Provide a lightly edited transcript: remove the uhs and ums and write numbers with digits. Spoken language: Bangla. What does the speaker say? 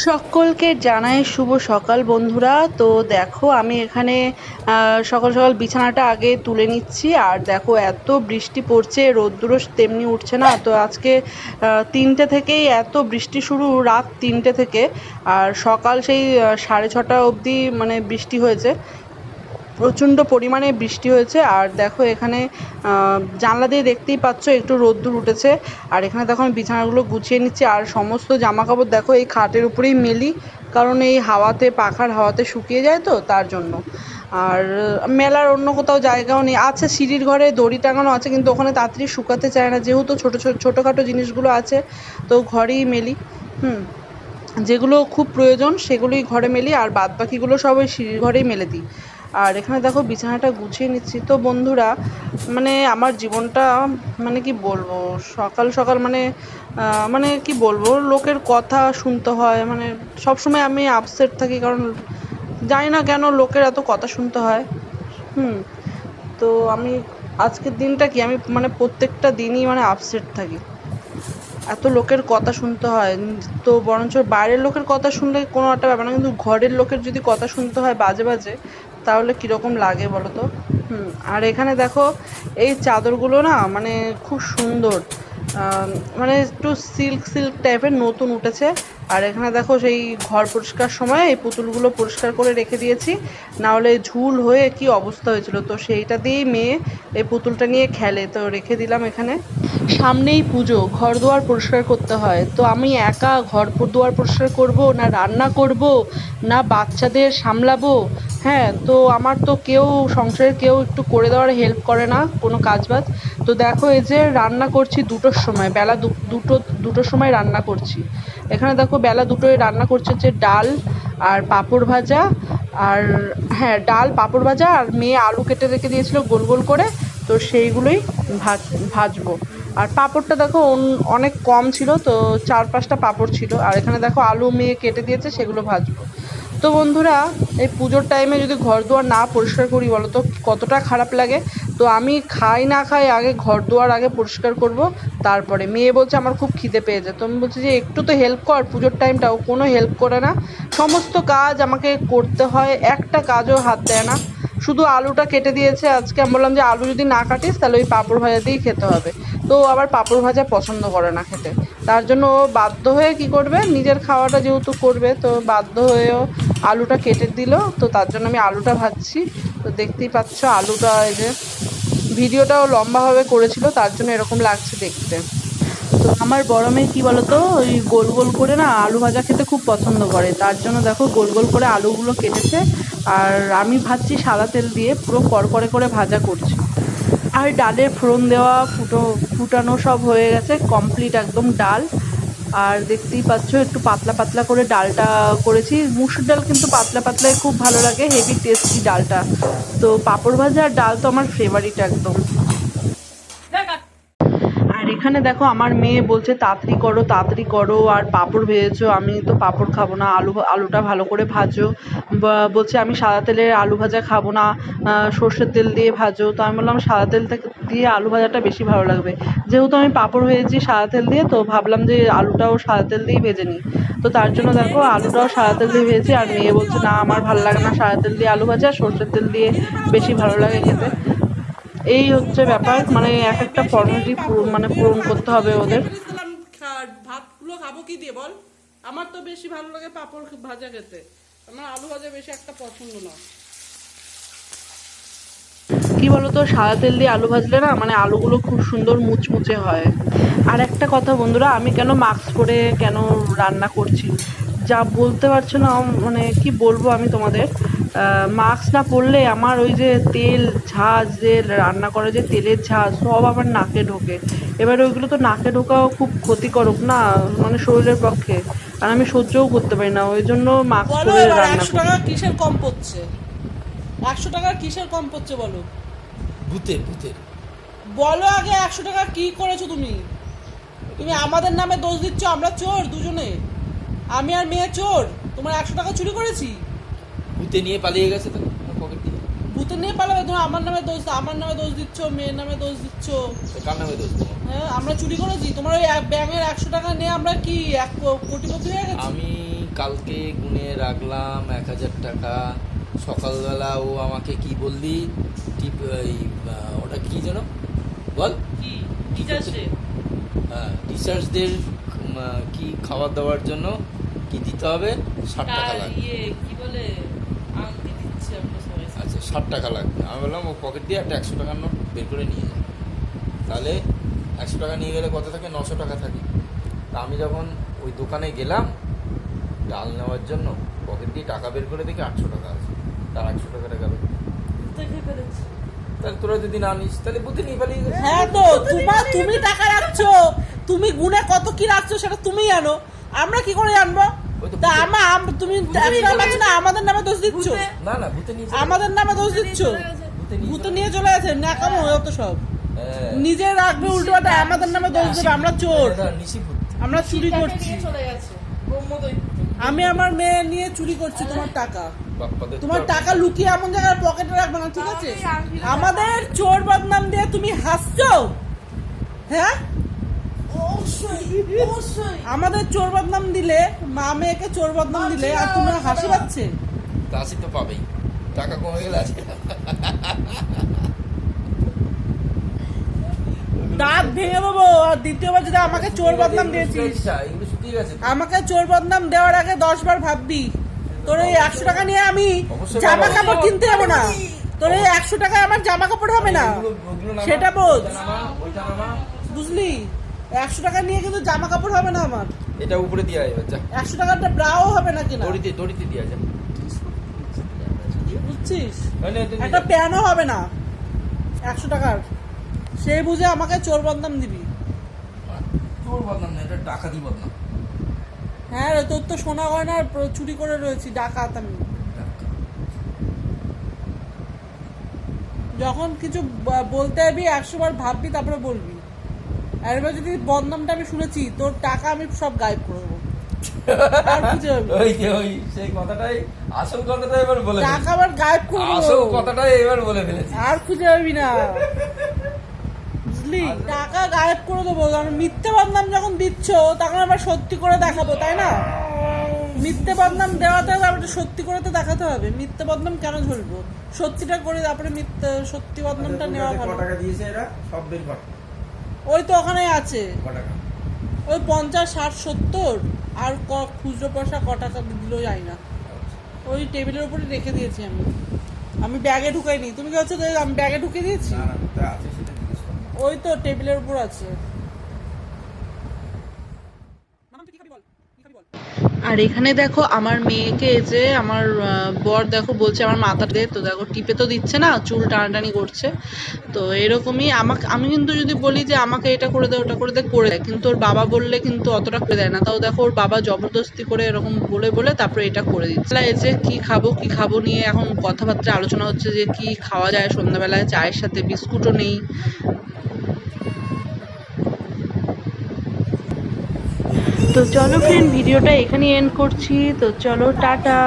সকলকে জানাই শুভ সকাল বন্ধুরা। তো দেখো আমি এখানে সকাল সকাল বিছানাটা আগে তুলে নিচ্ছি। আর দেখো এত বৃষ্টি পড়ছে, রোদ্দুরও তেমনি উঠছে না। তো আজকে 3টে থেকেই এত বৃষ্টি শুরু, রাত 3টে থেকে। আর সকাল সেই 6:30 অবধি মানে বৃষ্টি হয়েছে, প্রচণ্ড পরিমাণে বৃষ্টি হয়েছে। আর দেখো এখানে জানলা দিয়ে দেখতেই পাচ্ছ একটু রোদ্দুর উঠেছে। আর এখানে দেখো আমি বিছানাগুলো গুছিয়ে নিচ্ছি। আর সমস্ত জামা কাপড় দেখো এই খাটের উপরেই মেলি, কারণ এই হাওয়াতে, পাখার হাওয়াতে শুকিয়ে যায় তো তার জন্য। আর মেলার অন্য কোথাও জায়গাও নেই। আছে সিঁড়ির ঘরে দড়ি টাঙানো আছে, কিন্তু ওখানে তাড়াতাড়ি শুকাতে চায় না, যেহেতু ছোটোখাটো জিনিসগুলো আছে তো ঘরেই মেলি। যেগুলো খুব প্রয়োজন সেগুলোই ঘরে মেলি, আর বাদ বাকিগুলো সব ওই সিঁড়ির ঘরেই মেলে দিই। আর এখানে দেখো বিছানাটা গুছিয়ে নিচ্ছি। তো বন্ধুরা, মানে আমার জীবনটা, মানে কি বলবো, সকাল সকাল মানে কি বলবো, লোকের কথা শুনতে হয়। মানে সবসময় আমি আপসেট থাকি, কারণ জানি না কেন লোকের এত কথা শুনতে হয়। তো আমি আজকের দিনটা কি, আমি মানে প্রত্যেকটা দিনই মানে আপসেট থাকি, এত লোকের কথা শুনতে হয়। তো বরঞ্চ বাইরের লোকের কথা শুনলে কোনো একটা ব্যাপার না, কিন্তু ঘরের লোকের যদি কথা শুনতে হয় বাজে বাজে, তাহলে কীরকম লাগে বলো তো। আর এখানে দেখো এই চাদরগুলো না মানে খুব সুন্দর, মানে একটু সিল্ক সিল্ক টাইপের, নতুন উঠেছে। আর এখানে দেখো সেই ঘর পরিষ্কার সময় এই পুতুলগুলো পরিষ্কার করে রেখে দিয়েছি, নাহলে ঝুল হয়ে কি অবস্থা হয়েছিল। তো সেইটা দিয়েই মেয়ে এই পুতুলটা নিয়ে খেলে, তো রেখে দিলাম এখানে। সামনেই পুজো, ঘর দুয়ার পরিষ্কার করতে হয়। তো আমি একা ঘর দুয়ার পরিষ্কার করব, না রান্না করব, না বাচ্চাদের সামলাবো? হ্যাঁ, তো আমার তো কেউ, সংসারের কেউ একটু করে দেওয়ার হেল্প করে না, কোনো কাজ বাজ। তো দেখো এই যে রান্না করছি 2টোর সময়, বেলা দুটোর সময় রান্না করছি। এখানে দেখো বেলা 2টোয় রান্না করছে যে ডাল আর পাঁপড় ভাজা। আর হ্যাঁ, ডাল, পাঁপড় ভাজা, আর মেয়ে আলু কেটে রেখে দিয়েছিল গোল গোল করে, তো সেইগুলোই ভাজবো। আর পাঁপড়টা দেখো অনেক কম ছিল, তো 4-5টা পাঁপড় ছিল। আর এখানে দেখো আলু মেয়ে কেটে দিয়েছে, সেগুলো ভাজবো। তো বন্ধুরা, এই পুজোর টাইমে যদি ঘর দুয়ার না পরিষ্কার করি বলো তো কতটা খারাপ লাগে। তো আমি খাই না খাই আগে ঘর দুয়ার আগে পরিষ্কার করব, তারপরে। মেয়ে বলছে আমার খুব খিদে পেয়েছে, তো আমি বলছি যে একটু তো হেল্প কর, পুজোর টাইমটাও কোনো হেল্প করে না, সমস্ত কাজ আমাকে করতে হয়, একটা কাজও হাত দেয় না। শুধু আলুটা কেটে দিয়েছে আজকে। আমি বললাম যে আলু যদি না কাটিস তাহলে ওই পাঁপড় ভাজা দিয়েই খেতে হবে। তো আবার পাঁপড় ভাজা পছন্দ করে না খেতে, তার জন্য ও বাধ্য হয়ে কি করবে, নিজের খাওয়াটা যেহেতু করবে, তো বাধ্য হয়েও আলুটা কেটে দিল। তো তার জন্য আমি আলুটা ভাজছি। তো দেখতেই পাচ্ছ আলুটা, এই যে ভিডিওটাও লম্বাভাবে করেছিল, তার জন্য এরকম লাগছে দেখতে। তো আমার বড় মেয়ে কী বলতো, ওই গোল গোল করে না আলু ভাজা খেতে খুব পছন্দ করে, তার জন্য দেখো গোল গোল করে আলুগুলো কেটেছে। আর আমি ভাজছি সাদা তেল দিয়ে, পুরো কড়কড়ে করে ভাজা করছি। আর ডালের ফোড়ন দেওয়া, ফুটানো সব হয়ে গেছে, কমপ্লিট একদম ডাল। আর দেখতেই পাচ্ছ একটু পাতলা পাতলা করে ডালটা করেছি। মুসুর ডাল কিন্তু পাতলা পাতলাই খুব ভালো লাগে, হেভি টেস্টি ডালটা। তো পাঁপড় ভাজা আর ডাল তো আমার ফেভারিট একদম। আর এখানে দেখো আমার মেয়ে বলছে তাড়াতাড়ি করো তাড়াতাড়ি করো, আর পাঁপড় ভেজেছো। আমি তো পাঁপড় খাবো না, আলুটা ভালো করে ভাজো। বলছে আমি সাদা তেলের আলু ভাজা খাবো না, সর্ষের তেল দিয়ে ভাজো। তো আমি বললাম সাদা তেল দিয়ে আলু ভাজাটা বেশি ভালো লাগবে। যেহেতু আমি পাঁপড় ভেজেছি সাদা তেল দিয়ে, তো ভাবলাম যে আলুটাও সাদা তেল দিয়েই ভেজে নিই। তো তার জন্য দেখো আলুটাও সাদা তেল দিয়ে ভেজেছি। আর মেয়ে বলছে না আমার ভালো লাগে না সাদা তেল দিয়ে আলু ভাজা, সর্ষের তেল দিয়ে বেশি ভালো লাগে খেতে। এই হচ্ছে ব্যাপার, মানে এক একটা ফর্মালিটি পূরণ করতে হবে ওদের। ভাতগুলো খাবো কি দিয়ে বল? আমার তো বেশি ভালো লাগে পাঁপড় ভাজা খেতে, আমার আলু ভাজা বেশি একটা পছন্দ না। কি বলতো, সাদা তেল দিয়ে আলু ভাজলে না মানে আলুগুলো খুব সুন্দর মুচমুচে হয়। আর একটা কথা বন্ধুরা, আমি কেন মাস্ক পরে কেন রান্না করছি যা বলতে পারছো না, মানে কি বলবো আমি তোমাদের। মাস্ক না পরলে আমার ওই যে তেল ঝাঁজ, যে রান্না করে যে তেলের ঝাঁজ, সব আমার নাকে ঢোকে। এবার ওইগুলো তো নাকে ঢোকাও খুব ক্ষতিকারক না, মানে শরীরের পক্ষে। আর আমি সহ্যও করতে পারি না, ওই জন্য মাস্ক বলো পরে এবার রান্না 100 করি। টাকা কিসের কম পড়ছে? 100 টাকার কিসের কম পড়ছে বলো? ভূতের ভূতের বলো আগে 100 টাকা কি করেছো তুমি? তুমি আমাদের নামে দোষ দিচ্ছ, আমরা চোর দুজনে, আমি আর মেয়ে চোর। তোমার 100 টাকা চুরি করেছি? ভূতে নিয়ে পালিয়ে গেছে তো পকেট দিয়ে। ভূতে নিয়ে পালাবে? তুমি আমার নামে দোষ দিচ্ছ, মেয়ের নামে দোষ দিচ্ছ। কার নামে দোষ দেবো? হ্যাঁ, আমরা চুরি করেছি? তোমার ওই ব্যাঙের 100 টাকা নিয়ে আমরা কি 1 কোটিপতি হয়ে গেছি? আমি কালকে গুনে রাখলাম 1000 টাকা। সকালবেলা ও আমাকে কি বললি, টিপ ওটা কি যেন বল, কি টিচার্সে হ্যাঁ টিচার্সদের কি খাবার দাবার জন্য কি দিতে হবে, 60 টাকা লাগবে। ইয়ে কি বলে আংটি দিচ্ছে আমরা সবাই। আচ্ছা 60 টাকা লাগবে। আমি বললাম ও পকেট দিয়ে একটা 100 টাকার নোট বের করে নিয়ে যায়। তাহলে 100 টাকা নিয়ে গেলে কত থাকে, 900 টাকা থাকে। তা আমি যখন ওই দোকানে গেলাম ডাল নেওয়ার জন্য, পকেট দিয়ে টাকা বের করে দেখি 800 টাকা আছে। তার 100 টাকাটা গেল। তাহলে তোরা যদি না নিস তাহলে বুদ্ধি নিয়ে পালিয়ে গেছিস। হ্যাঁ তো তুমি টাকা রাখছো, তুমি গুনে কত কি রাখছো সেটা তুমি জানো, আমরা কি করে জানবো? ওই তো তা তুমি 100 টাকা রাখছো না, আমাদের নামে দোষ দিচ্ছ, না না ভূতে নিয়ে আমাদের নামে দোষ দিচ্ছ। ভূতে নিয়ে চলে গেছে, ন্যাকামো যত সব। নিজে রাখবে উল্টো পাল্টা, আমাদের নামে দোষ দেবে, আমরা চোর, নিশি ভূত। আমরা চুরি করছি। আমি আমার মেয়ে নিয়ে চুরি করছি তোমার টাকা, বাপ্পাদের তোমার টাকা লুকিয়ে এমন জায়গায় পকেটে রাখবে না, ঠিক আছে? আমাদের চোর বদনাম দিয়ে তুমি হাসছো, হ্যাঁ? আমাদের চোর বদনাম দিলে, মা মেয়েকে চোর বদনাম দিলে আর তোমরা হাসি পাচ্ছে। হাসি তো পাবেই, টাকা কমে গেলে আছে। দাঁত ভেঙে দেবো, আর দ্বিতীয়বার যদি আমাকে চোর বদনাম দিয়েছিস, এগুলো শুকিয়ে গেছে। আমাকে চোর বদনাম দেওয়ার আগে 10 বার ভাববি। তোর এই 100 টাকা নিয়ে আমি জামা কাপড় কিনতে যাবো না, তোর এই 100 টাকায় আমার জামা কাপড় হবে না, সেটা বোঝ, বুঝলি? 100 টাকা নিয়ে কিন্তু জামা কাপড় হবে না আমার, এটা উপরে দিয়ে আয় যা, 100 টাকারটা ব্রাও হবে না কিনা, দড়িতে দিয়ে যা, বুঝছিস? মানে তুমি একটা প্যানও হবে না 100 টাকার, সেই বুঝে আমাকে চোর বদনাম দিবি। তোর বদনাম না, এটা ডাকাতি বদনাম। হ্যাঁ রে, তোর তো সোনা গয়না চুরি করে রয়েছি, ডাকাত আমি। যখন কিছু বলতে যাবি 100 বার ভাববি তারপরে বলবি। আর এবার যদি বদনামটা আমি শুনেছি, তোর টাকা আমি সব গায়েব করে দেবো, আর খুঁজে পাবি না। ওই সেই কথাটাই, আসল কথাটাই এবার বলে টাকা আবার গায়েব করে আসল দেবো, কথাটাই এবার বলে ফেলেছি। আর খুঁজে পাবি না, বুঝলি? টাকা গায়েব করে দেবো, কারণ মিথ্যে বদনাম যখন দিচ্ছ তখন আবার সত্যি করে দেখাবো, তাই না? মিথ্যে বদনাম দেওয়াতে তারপরে সত্যি করে তো দেখাতে হবে। মিথ্যে বদনাম কেন ঝরবো, সত্যিটা করে তারপরে সত্যি বদনামটা নেওয়া ভালো। টাকা দিয়েছে এরা সব বের কর। ওই তো ওখানে আছে, টাকা ওই 50, 60, 70 আর খুচরো পয়সা ক টাকা দিলেও যাই না, ওই টেবিলের উপরে রেখে দিয়েছি আমি ব্যাগে ঢুকাইনি। তুমি কি হচ্ছে আমি ব্যাগে ঢুকে দিয়েছি? আছে সেটা জিজ্ঞেস কর। ওই তো টেবিলের উপর আছে। আর এখানে দেখো আমার মেয়েকে, যে আমার বর দেখো বলছে আমার মাথা দে, তো দেখো টিপে তো দিচ্ছে না, চুল টানাটানি করছে। তো এরকমই আমি কিন্তু যদি বলি যে আমাকে এটা করে দে ওটা করে দে, করে দেয়, কিন্তু ওর বাবা বললে কিন্তু অতটা করে দেয় না। তাও দেখো ওর বাবা জবরদস্তি করে এরকম বলে বলে তারপরে এটা করে দিচ্ছে। এই যে কি খাবো নিয়ে এখন কথাবার্তা আলোচনা হচ্ছে যে কি খাওয়া যায় সন্ধ্যাবেলায়, চায়ের সাথে বিস্কুটও নেই। তো চলো ফ্রেন্ড, ভিডিওটা এখানেই এন্ড করছি, তো চলো টাটা।